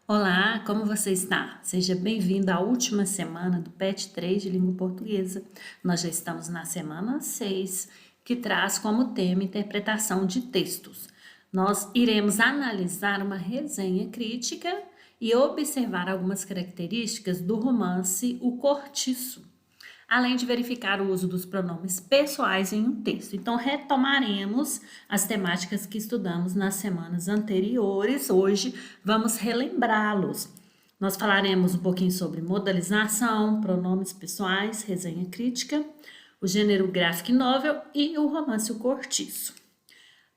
Olá, como você está? Seja bem-vindo à última semana do PET 3 de Língua Portuguesa. Nós já estamos na semana 6, que traz como tema interpretação de textos. Nós iremos analisar uma resenha crítica e observar algumas características do romance O Cortiço, além de verificar o uso dos pronomes pessoais em um texto. Então, retomaremos as temáticas que estudamos nas semanas anteriores. Hoje, vamos relembrá-los. Nós falaremos um pouquinho sobre modalização, pronomes pessoais, resenha crítica, o gênero graphic novel e o romance O Cortiço.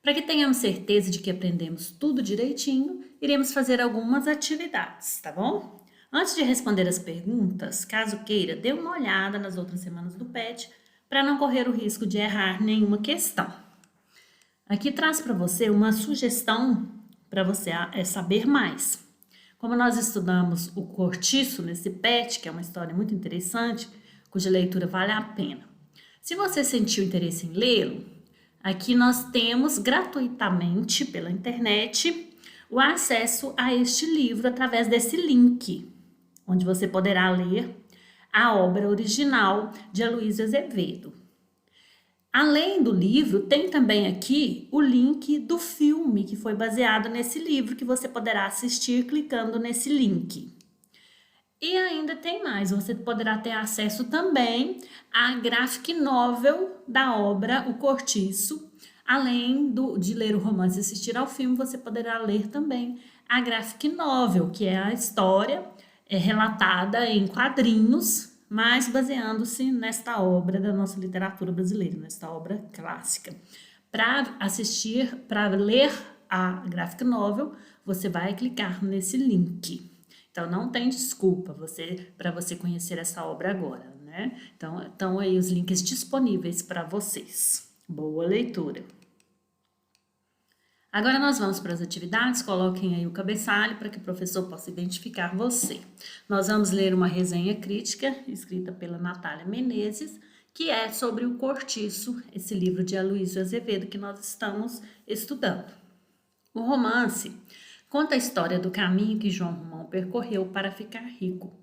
Para que tenhamos certeza de que aprendemos tudo direitinho, iremos fazer algumas atividades, tá bom? Antes de responder as perguntas, caso queira, dê uma olhada nas outras semanas do PET para não correr o risco de errar nenhuma questão. Aqui traz para você uma sugestão para você saber mais. Como nós estudamos o Cortiço nesse PET, que é uma história muito interessante, cuja leitura vale a pena. Se você sentiu interesse em lê-lo, aqui nós temos gratuitamente pela internet o acesso a este livro através desse link, onde você poderá ler a obra original de Aloysio Azevedo. Além do livro, tem também aqui o link do filme que foi baseado nesse livro, que você poderá assistir clicando nesse link. E ainda tem mais, você poderá ter acesso também à graphic novel da obra O Cortiço. Além de ler o romance e assistir ao filme, você poderá ler também a graphic novel, que é a história relatada em quadrinhos, mas baseando-se nesta obra da nossa literatura brasileira, nesta obra clássica. Para ler a graphic novel, você vai clicar nesse link. Então não tem desculpa para você conhecer essa obra agora, né? Então aí os links disponíveis para vocês. Boa leitura! Agora nós vamos para as atividades, coloquem aí o cabeçalho para que o professor possa identificar você. Nós vamos ler uma resenha crítica escrita pela Natália Menezes, que é sobre O Cortiço, esse livro de Aloysio Azevedo que nós estamos estudando. O romance conta a história do caminho que João Romão percorreu para ficar rico.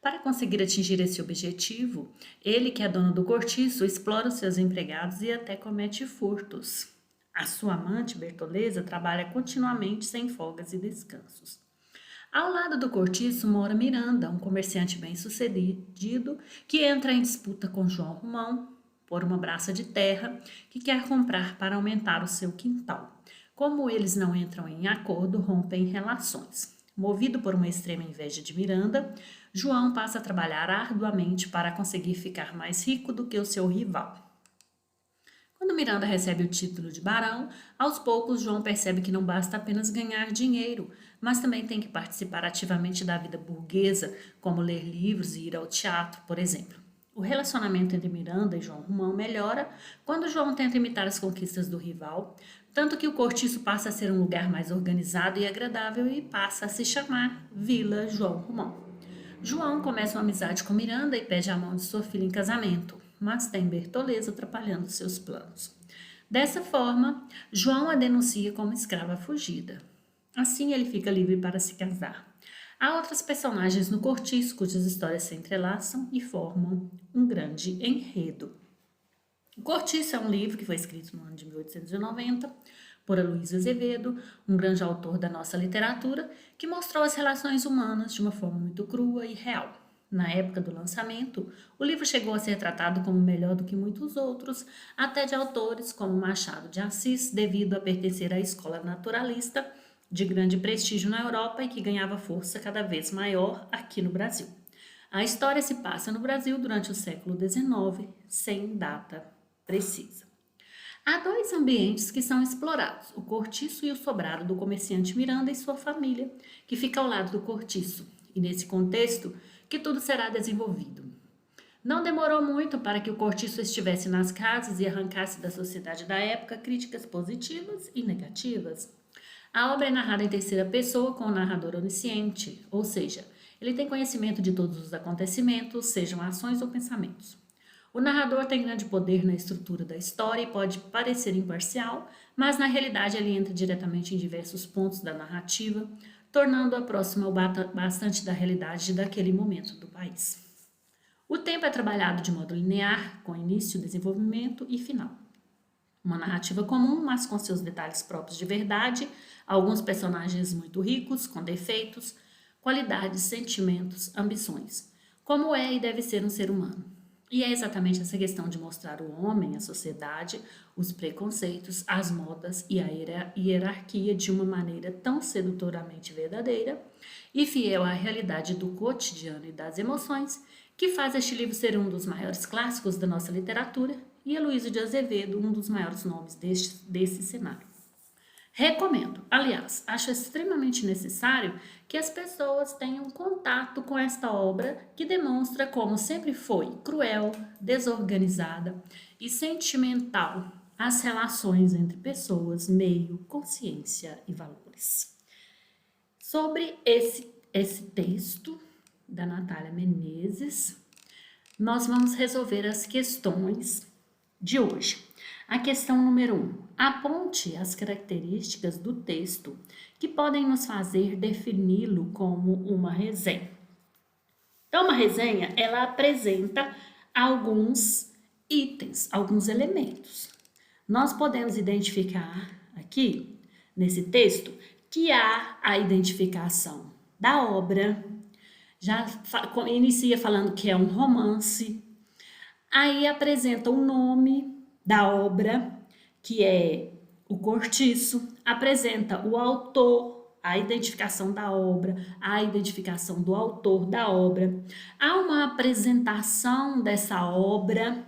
Para conseguir atingir esse objetivo, ele, que é dono do cortiço, explora os seus empregados e até comete furtos. A sua amante, Bertoleza, trabalha continuamente sem folgas e descansos. Ao lado do cortiço mora Miranda, um comerciante bem-sucedido que entra em disputa com João Romão por uma braça de terra que quer comprar para aumentar o seu quintal. Como eles não entram em acordo, rompem relações. Movido por uma extrema inveja de Miranda, João passa a trabalhar arduamente para conseguir ficar mais rico do que o seu rival. Quando Miranda recebe o título de barão, aos poucos João percebe que não basta apenas ganhar dinheiro, mas também tem que participar ativamente da vida burguesa, como ler livros e ir ao teatro, por exemplo. O relacionamento entre Miranda e João Romão melhora quando João tenta imitar as conquistas do rival, tanto que o cortiço passa a ser um lugar mais organizado e agradável e passa a se chamar Vila João Romão. João começa uma amizade com Miranda e pede a mão de sua filha em casamento, mas tem Bertoleza atrapalhando seus planos. Dessa forma, João a denuncia como escrava fugida. Assim, ele fica livre para se casar. Há outras personagens no cortiço cujas histórias se entrelaçam e formam um grande enredo. O Cortiço é um livro que foi escrito no ano de 1890 por Aloysio Azevedo, um grande autor da nossa literatura, que mostrou as relações humanas de uma forma muito crua e real. Na época do lançamento, o livro chegou a ser tratado como melhor do que muitos outros, até de autores como Machado de Assis, devido a pertencer à escola naturalista de grande prestígio na Europa e que ganhava força cada vez maior aqui no Brasil. A história se passa no Brasil durante o século XIX, sem data precisa. Há dois ambientes que são explorados, o cortiço e o sobrado do comerciante Miranda e sua família, que fica ao lado do cortiço, e nesse contexto que tudo será desenvolvido. Não demorou muito para que o cortiço estivesse nas casas e arrancasse da sociedade da época críticas positivas e negativas. A obra é narrada em terceira pessoa com o narrador onisciente, ou seja, ele tem conhecimento de todos os acontecimentos, sejam ações ou pensamentos. O narrador tem grande poder na estrutura da história e pode parecer imparcial, mas na realidade ele entra diretamente em diversos pontos da narrativa, tornando-a próxima bastante da realidade daquele momento do país. O tempo é trabalhado de modo linear, com início, desenvolvimento e final. Uma narrativa comum, mas com seus detalhes próprios de verdade, alguns personagens muito ricos, com defeitos, qualidades, sentimentos, ambições, como é e deve ser um ser humano. E é exatamente essa questão de mostrar o homem, a sociedade, os preconceitos, as modas e a hierarquia de uma maneira tão sedutoramente verdadeira e fiel à realidade do cotidiano e das emoções, que faz este livro ser um dos maiores clássicos da nossa literatura e Heloísio de Azevedo, um dos maiores nomes desse cenário. Recomendo. Aliás, acho extremamente necessário que as pessoas tenham contato com esta obra que demonstra como sempre foi cruel, desorganizada e sentimental as relações entre pessoas, meio, consciência e valores. Sobre esse texto da Natália Menezes, nós vamos resolver as questões de hoje. A questão número 1. Aponte as características do texto que podem nos fazer defini-lo como uma resenha. Então, uma resenha, ela apresenta alguns itens, alguns elementos. Nós podemos identificar aqui, nesse texto, que há a identificação da obra, já inicia falando que é um romance, aí apresenta o nome da obra, que é o Cortiço, apresenta o autor, a identificação da obra, a identificação do autor da obra. Há uma apresentação dessa obra,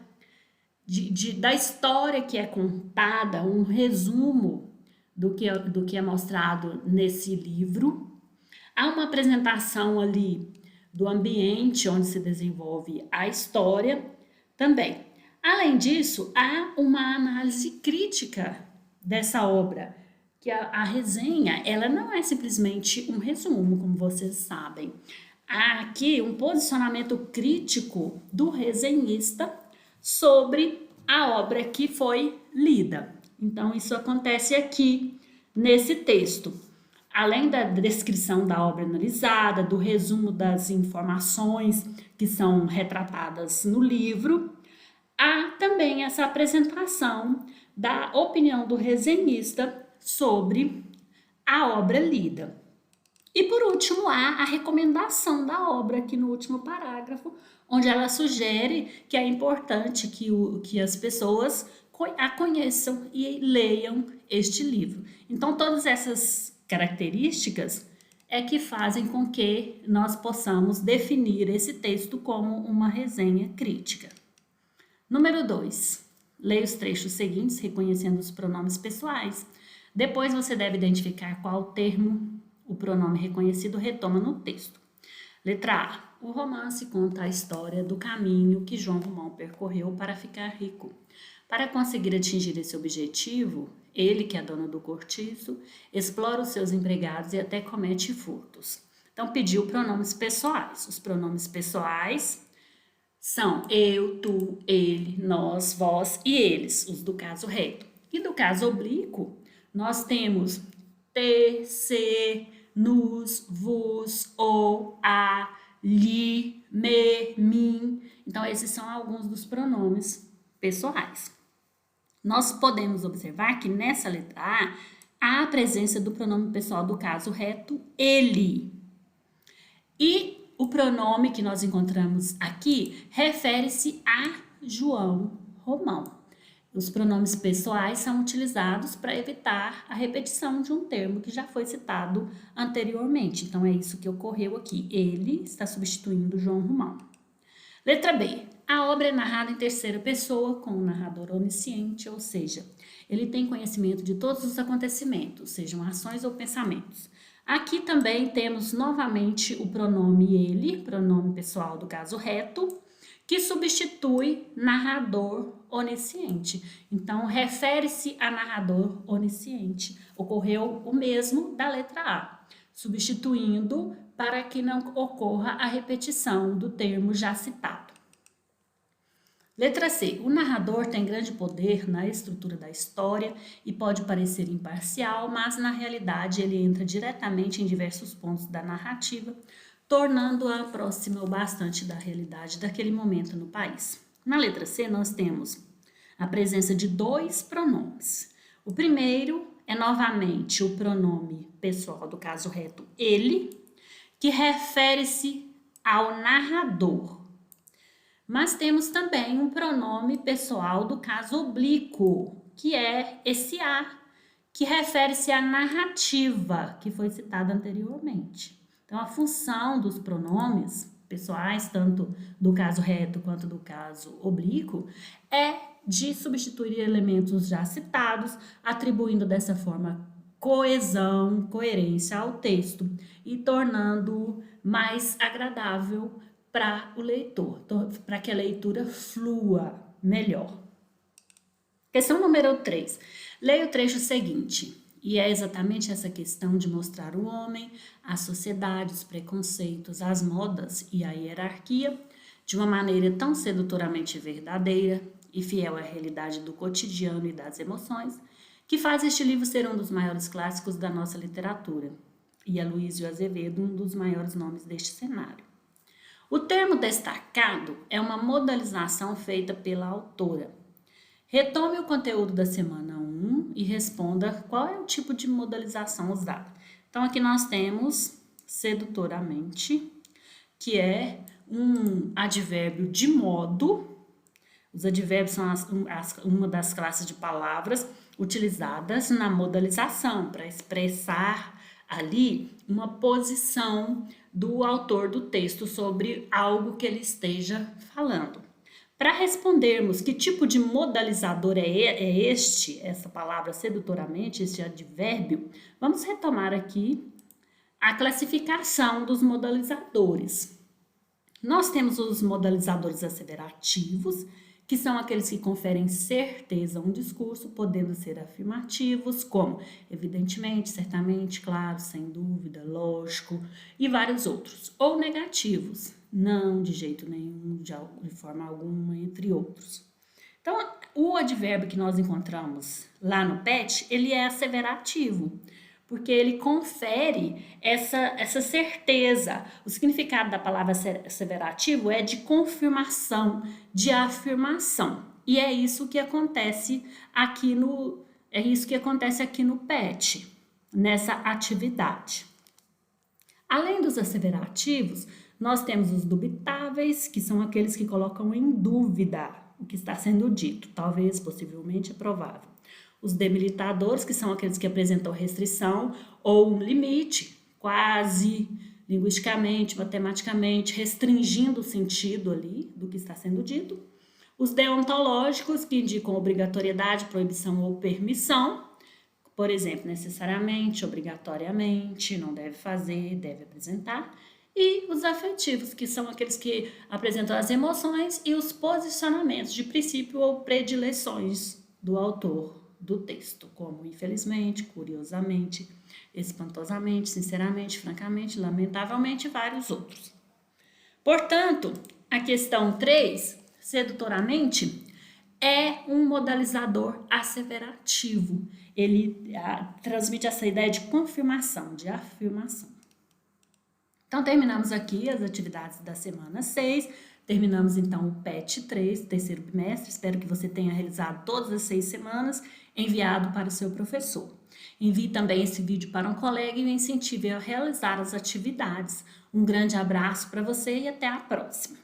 da história que é contada, um resumo do que é mostrado nesse livro. Há uma apresentação ali do ambiente onde se desenvolve a história também. Além disso, há uma análise crítica dessa obra, que a resenha, ela não é simplesmente um resumo, como vocês sabem. Há aqui um posicionamento crítico do resenhista sobre a obra que foi lida. Então, isso acontece aqui nesse texto. Além da descrição da obra analisada, do resumo das informações que são retratadas no livro, há também essa apresentação da opinião do resenhista sobre a obra lida. E por último, há a recomendação da obra aqui no último parágrafo, onde ela sugere que é importante que as pessoas a conheçam e leiam este livro. Então, todas essas características é que fazem com que nós possamos definir esse texto como uma resenha crítica. Número 2. Leia os trechos seguintes, reconhecendo os pronomes pessoais. Depois você deve identificar qual termo o pronome reconhecido retoma no texto. Letra A. O romance conta a história do caminho que João Romão percorreu para ficar rico. Para conseguir atingir esse objetivo, ele, que é dono do cortiço, explora os seus empregados e até comete furtos. Então, pediu pronomes pessoais. Os pronomes pessoais são eu, tu, ele, nós, vós e eles, os do caso reto. E do caso oblíquo, nós temos te, se, nos, vos, ou, a, lhe, me, mim. Então, esses são alguns dos pronomes pessoais. Nós podemos observar que nessa letra A, há a presença do pronome pessoal do caso reto, ele. E o pronome que nós encontramos aqui refere-se a João Romão. Os pronomes pessoais são utilizados para evitar a repetição de um termo que já foi citado anteriormente. Então, é isso que ocorreu aqui. Ele está substituindo João Romão. Letra B. A obra é narrada em terceira pessoa com um narrador onisciente, ou seja, ele tem conhecimento de todos os acontecimentos, sejam ações ou pensamentos. Aqui também temos novamente o pronome ele, pronome pessoal do caso reto, que substitui narrador onisciente. Então, refere-se a narrador onisciente. Ocorreu o mesmo da letra A, substituindo para que não ocorra a repetição do termo já citado. Letra C. O narrador tem grande poder na estrutura da história e pode parecer imparcial, mas na realidade ele entra diretamente em diversos pontos da narrativa, tornando-a próxima o bastante da realidade daquele momento no país. Na letra C, nós temos a presença de dois pronomes. O primeiro é novamente o pronome pessoal do caso reto ele, que refere-se ao narrador. Mas temos também um pronome pessoal do caso oblíquo, que é esse a, que refere-se à narrativa, que foi citada anteriormente. Então, a função dos pronomes pessoais, tanto do caso reto quanto do caso oblíquo, é de substituir elementos já citados, atribuindo dessa forma coesão, coerência ao texto e tornando mais agradável para o leitor, para que a leitura flua melhor. Questão número 3. Leia o trecho seguinte. E é exatamente essa questão de mostrar o homem, a sociedade, os preconceitos, as modas e a hierarquia de uma maneira tão sedutoramente verdadeira e fiel à realidade do cotidiano e das emoções, que faz este livro ser um dos maiores clássicos da nossa literatura, e Aloysio Azevedo um dos maiores nomes deste cenário. O termo destacado é uma modalização feita pela autora. Retome o conteúdo da semana 1 e responda qual é o tipo de modalização usada. Então, aqui nós temos sedutoramente, que é um advérbio de modo. Os advérbios são uma das classes de palavras utilizadas na modalização para expressar ali uma posição do autor do texto sobre algo que ele esteja falando. Para respondermos que tipo de modalizador é essa palavra sedutoramente, este advérbio, vamos retomar aqui a classificação dos modalizadores. Nós temos os modalizadores asseverativos, que são aqueles que conferem certeza a um discurso, podendo ser afirmativos, como evidentemente, certamente, claro, sem dúvida, lógico, e vários outros. Ou negativos, não, de jeito nenhum, de forma alguma, entre outros. Então, o advérbio que nós encontramos lá no PET, ele é asseverativo, porque ele confere essa certeza. O significado da palavra asseverativo é de confirmação, de afirmação. E é isso que acontece aqui no PET, nessa atividade. Além dos asseverativos, nós temos os dubitáveis, que são aqueles que colocam em dúvida o que está sendo dito, talvez, possivelmente, é provável. Os debilitadores, que são aqueles que apresentam restrição ou um limite, quase linguisticamente, matematicamente, restringindo o sentido ali do que está sendo dito. Os deontológicos, que indicam obrigatoriedade, proibição ou permissão. Por exemplo, necessariamente, obrigatoriamente, não deve fazer, deve apresentar. E os afetivos, que são aqueles que apresentam as emoções e os posicionamentos de princípio ou predileções do autor do texto, como infelizmente, curiosamente, espantosamente, sinceramente, francamente, lamentavelmente e vários outros. Portanto, a questão 3, sedutoramente, é um modalizador asseverativo. Ele transmite essa ideia de confirmação, de afirmação. Então, terminamos aqui as atividades da semana 6. Terminamos, então, o PET 3, terceiro bimestre. Espero que você tenha realizado todas as 6 semanas, enviado para o seu professor. Envie também esse vídeo para um colega e o incentive a realizar as atividades. Um grande abraço para você e até a próxima!